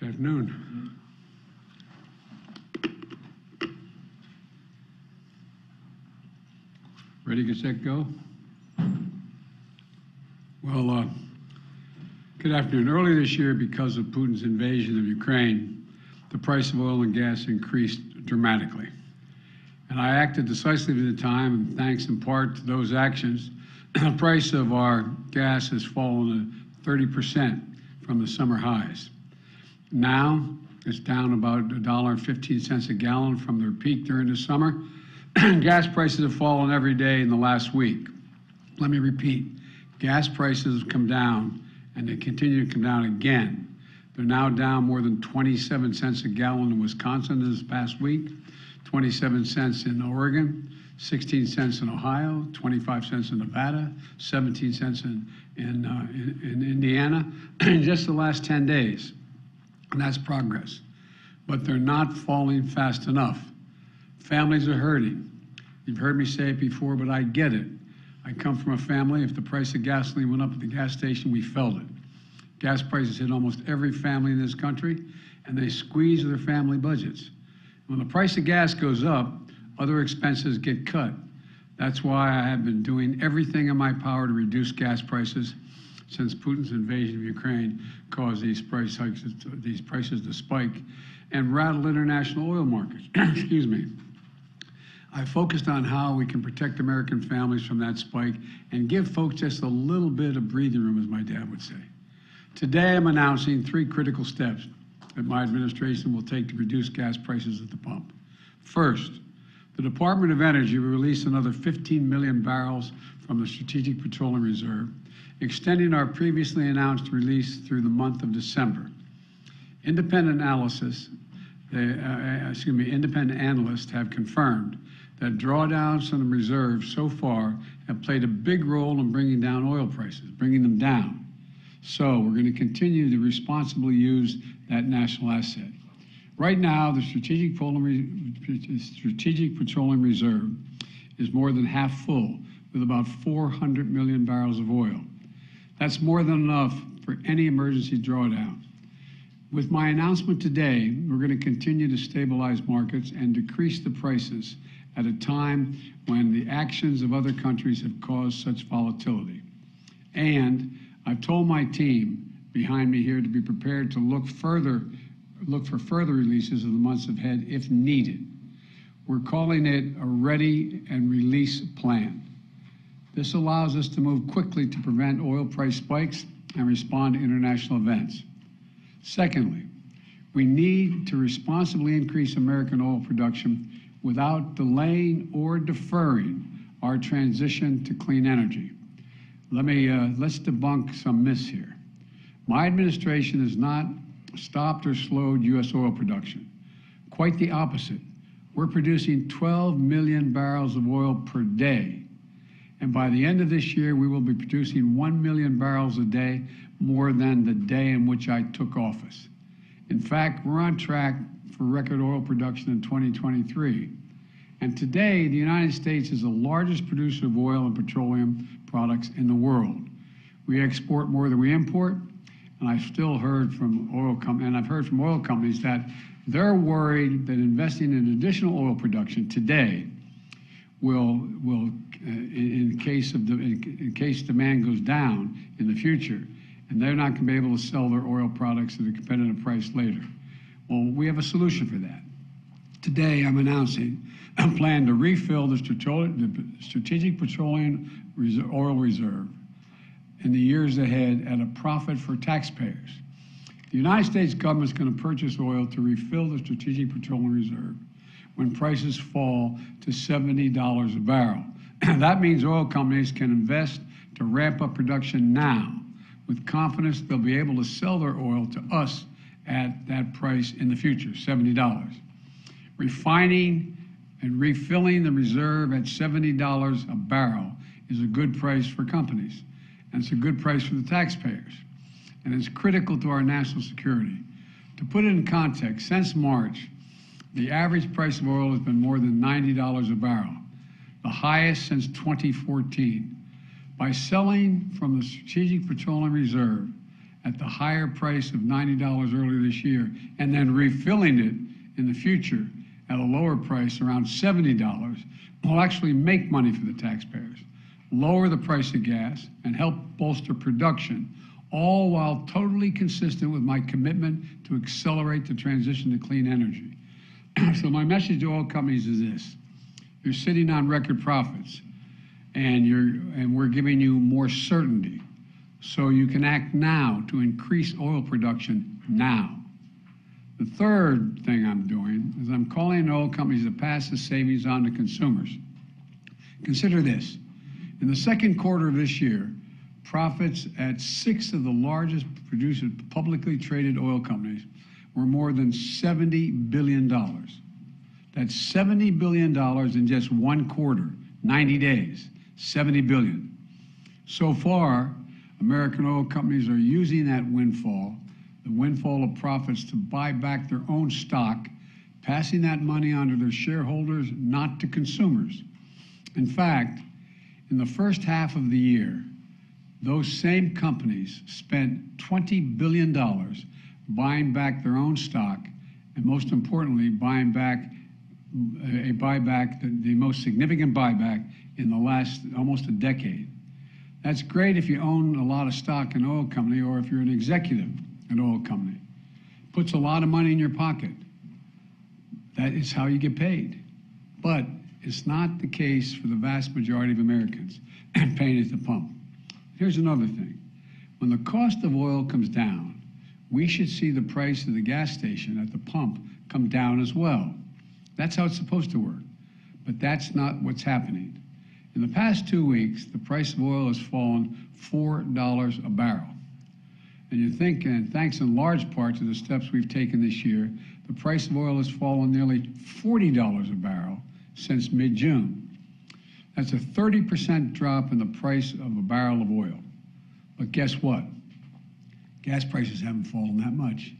Good afternoon. Ready, get set, go? Well, good afternoon. Earlier this year, because of Putin's invasion of Ukraine, the price of oil and gas increased dramatically. And I acted decisively at the time, and thanks in part to those actions, the price of our gas has fallen 30% from the summer highs. Now, it's down about $1.15 a gallon from their peak during the summer. Gas prices have fallen every day in the last week. Let me repeat, gas prices have come down, and they continue to come down again. They're now down more than 27 cents a gallon in Wisconsin this past week, 27 cents in Oregon, 16 cents in Ohio, 25 cents in Nevada, 17 cents in Indiana in just the last 10 days. And that's progress. But they're not falling fast enough. Families are hurting. You've heard me say it before, but I get it. I come from a family, if the price of gasoline went up at the gas station, we felt it. Gas prices hit almost every family in this country, and they squeeze their family budgets. When the price of gas goes up, other expenses get cut. That's why I have been doing everything in my power to reduce gas prices since Putin's invasion of Ukraine caused these price hikes, these prices to spike and rattle international oil markets. Excuse me. I focused on how we can protect American families from that spike and give folks just a little bit of breathing room, as my dad would say. Today, I'm announcing 3 critical steps that my administration will take to reduce gas prices at the pump. First, the Department of Energy will release another 15 million barrels from the Strategic Petroleum Reserve, extending our previously announced release through the month of December. Independent analysts have confirmed that drawdowns from the reserve so far have played a big role in bringing down oil prices, bringing them down. So we're going to continue to responsibly use that national asset. Right now, the Strategic Petroleum Reserve is more than half full, with about 400 million barrels of oil. That's more than enough for any emergency drawdown. With my announcement today, we're going to continue to stabilize markets and decrease the prices at a time when the actions of other countries have caused such volatility. And I've told my team behind me here to be prepared to look for further releases in the months ahead if needed. We're calling it a ready and release plan. This allows us to move quickly to prevent oil price spikes and respond to international events. Secondly, we need to responsibly increase American oil production without delaying or deferring our transition to clean energy. Let's debunk some myths here. My administration has not stopped or slowed U.S. oil production. Quite the opposite. We're producing 12 million barrels of oil per day. And by the end of this year, we will be producing 1 million barrels a day, more than the day in which I took office. In fact, we're on track for record oil production in 2023. And today, the United States is the largest producer of oil and petroleum products in the world. We export more than we import, and I've heard from oil companies that they're worried that investing in additional oil production today will in case demand goes down in the future, and they're not going to be able to sell their oil products at a competitive price later. Well, we have a solution for that. Today, I'm announcing a plan to refill the Strategic Petroleum Oil Reserve in the years ahead at a profit for taxpayers. The United States government is going to purchase oil to refill the Strategic Petroleum Reserve when prices fall to $70 a barrel. That means oil companies can invest to ramp up production now with confidence they'll be able to sell their oil to us at that price in the future, $70. Refining and refilling the reserve at $70 a barrel is a good price for companies, and it's a good price for the taxpayers, and it's critical to our national security. To put it in context, since March, the average price of oil has been more than $90 a barrel, the highest since 2014. By selling from the Strategic Petroleum Reserve at the higher price of $90 earlier this year and then refilling it in the future at a lower price around $70 will actually make money for the taxpayers, lower the price of gas, and help bolster production, all while totally consistent with my commitment to accelerate the transition to clean energy. So my message to oil companies is this: you're sitting on record profits, and we're giving you more certainty, so you can act now to increase oil production now. The third thing I'm doing is I'm calling on oil companies to pass the savings on to consumers. Consider this: in the second quarter of this year, profits at 6 of the largest producers, publicly traded oil companies, were more than $70 billion. That's $70 billion in just one quarter, 90 days, $70 billion. So far, American oil companies are using that windfall, the windfall of profits, to buy back their own stock, passing that money on to their shareholders, not to consumers. In fact, in the first half of the year, those same companies spent $20 billion buying back their own stock, and most importantly, buying back the most significant buyback in the last almost a decade. That's great if you own a lot of stock in an oil company, or if you're an executive in an oil company. Puts a lot of money in your pocket. That is how you get paid. But it's not the case for the vast majority of Americans paying at the pump. Here's another thing. When the cost of oil comes down, we should see the price of the gas station at the pump come down as well. That's how it's supposed to work. But that's not what's happening. In the past 2 weeks, the price of oil has fallen $4 a barrel. And you think, and thanks in large part to the steps we've taken this year, the price of oil has fallen nearly $40 a barrel since mid-June. That's a 30% drop in the price of a barrel of oil. But guess what? Gas prices haven't fallen that much.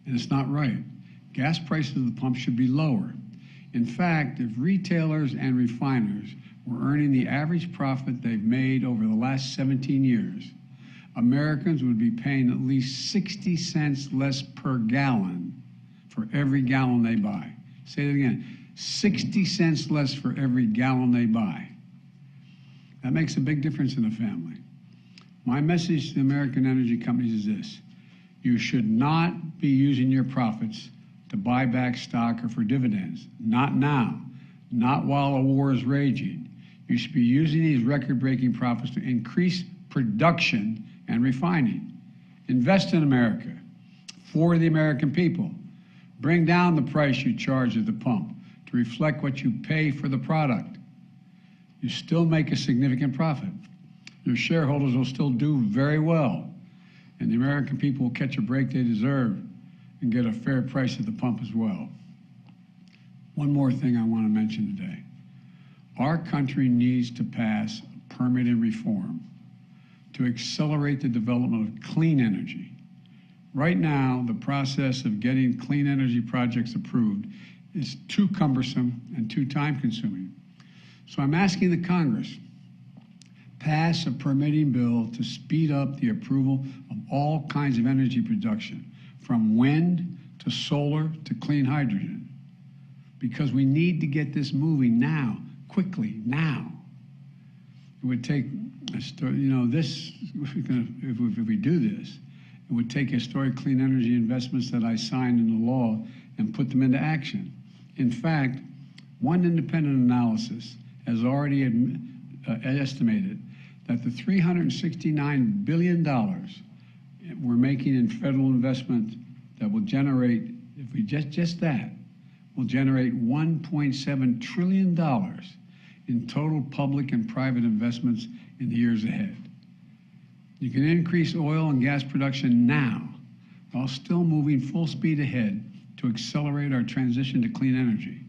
And it's not right. Gas prices at the pump should be lower. In fact, if retailers and refiners were earning the average profit they've made over the last 17 years, Americans would be paying at least 60 cents less per gallon for every gallon they buy. Say it again, 60 cents less for every gallon they buy. That makes a big difference in a family. My message to the American energy companies is this: you should not be using your profits to buy back stock or for dividends. Not now, not while a war is raging. You should be using these record-breaking profits to increase production and refining. Invest in America for the American people. Bring down the price you charge at the pump to reflect what you pay for the product. You still make a significant profit. Your shareholders will still do very well, and the American people will catch a break they deserve and get a fair price at the pump as well. One more thing I want to mention today. Our country needs to pass permitting reform to accelerate the development of clean energy. Right now, the process of getting clean energy projects approved is too cumbersome and too time-consuming. So I'm asking the Congress, pass a permitting bill to speed up the approval of all kinds of energy production, from wind to solar to clean hydrogen, because we need to get this moving now, quickly, now. It would take, if we do this, it would take historic clean energy investments that I signed into law and put them into action. In fact, one independent analysis has already estimated that the $369 billion we're making in federal investment that will generate, if we just that, will generate $1.7 trillion in total public and private investments in the years ahead. You can increase oil and gas production now while still moving full speed ahead to accelerate our transition to clean energy.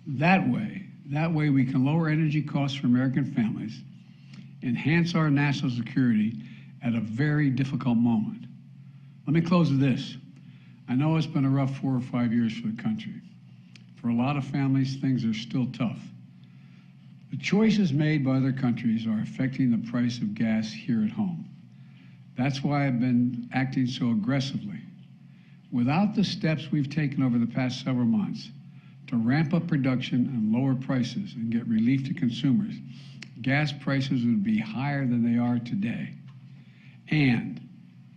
That way we can lower energy costs for American families, enhance our national security at a very difficult moment. Let me close with this. I know it's been a rough 4 or 5 years for the country. For a lot of families, things are still tough. The choices made by other countries are affecting the price of gas here at home. That's why I've been acting so aggressively. Without the steps we've taken over the past several months to ramp up production and lower prices and get relief to consumers, gas prices would be higher than they are today. And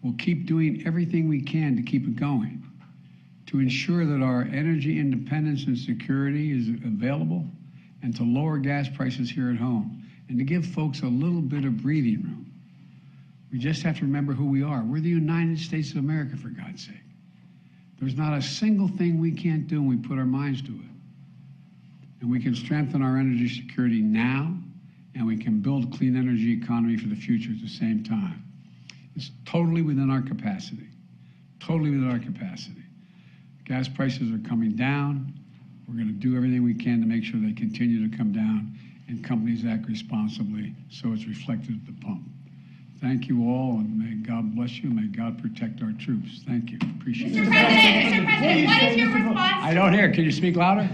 we'll keep doing everything we can to keep it going, to ensure that our energy independence and security is available, and to lower gas prices here at home, and to give folks a little bit of breathing room. We just have to remember who we are. We're the United States of America, for God's sake. There's not a single thing we can't do when we put our minds to it. And we can strengthen our energy security now, and we can build a clean energy economy for the future at the same time. It's totally within our capacity, totally within our capacity. Gas prices are coming down. We're going to do everything we can to make sure they continue to come down and companies act responsibly so it's reflected at the pump. Thank you all, and may God bless you. May God protect our troops. Thank you. Appreciate it. Mr. President, what is your response? I don't hear. Can you speak louder?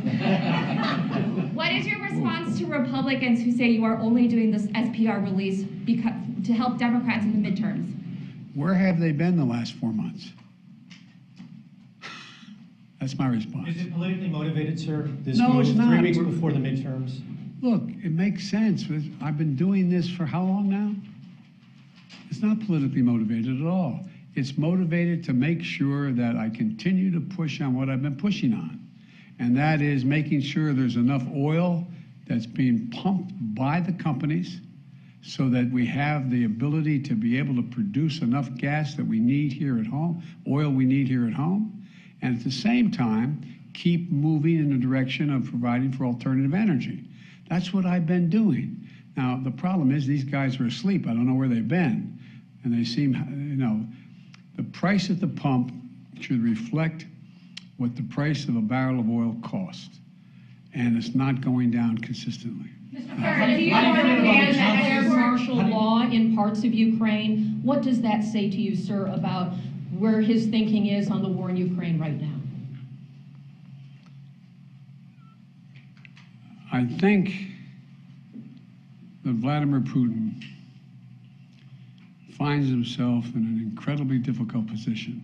What is your response to Republicans who say you are only doing this SPR release to help Democrats in the midterms? Where have they been the last 4 months? That's my response. Is it politically motivated, sir? This No, move it's not. 3 weeks before the midterms? Look, it makes sense. I've been doing this for how long now? It's not politically motivated at all. It's motivated to make sure that I continue to push on what I've been pushing on. And that is making sure there's enough oil that's being pumped by the companies so that we have the ability to be able to produce enough gas that we need here at home, oil we need here at home, and at the same time, keep moving in the direction of providing for alternative energy. That's what I've been doing. Now, the problem is these guys are asleep. I don't know where they've been. And they seem, the price at the pump should reflect what the price of a barrel of oil costs. And it's not going down consistently. Mr. President, do you understand that there's martial law in parts of Ukraine? What does that say to you, sir, about where his thinking is on the war in Ukraine right now? I think that Vladimir Putin finds himself in an incredibly difficult position.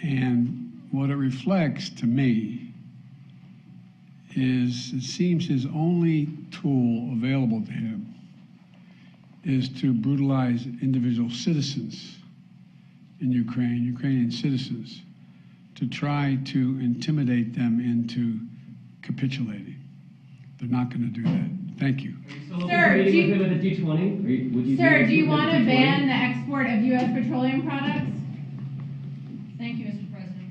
And what it reflects to me is it seems his only tool available to him is to brutalize individual citizens in Ukraine, Ukrainian citizens, to try to intimidate them into capitulating. They're not going to do that. Thank you. Sir, do you want to ban the export of U.S. petroleum products? Thank you, Mr. President.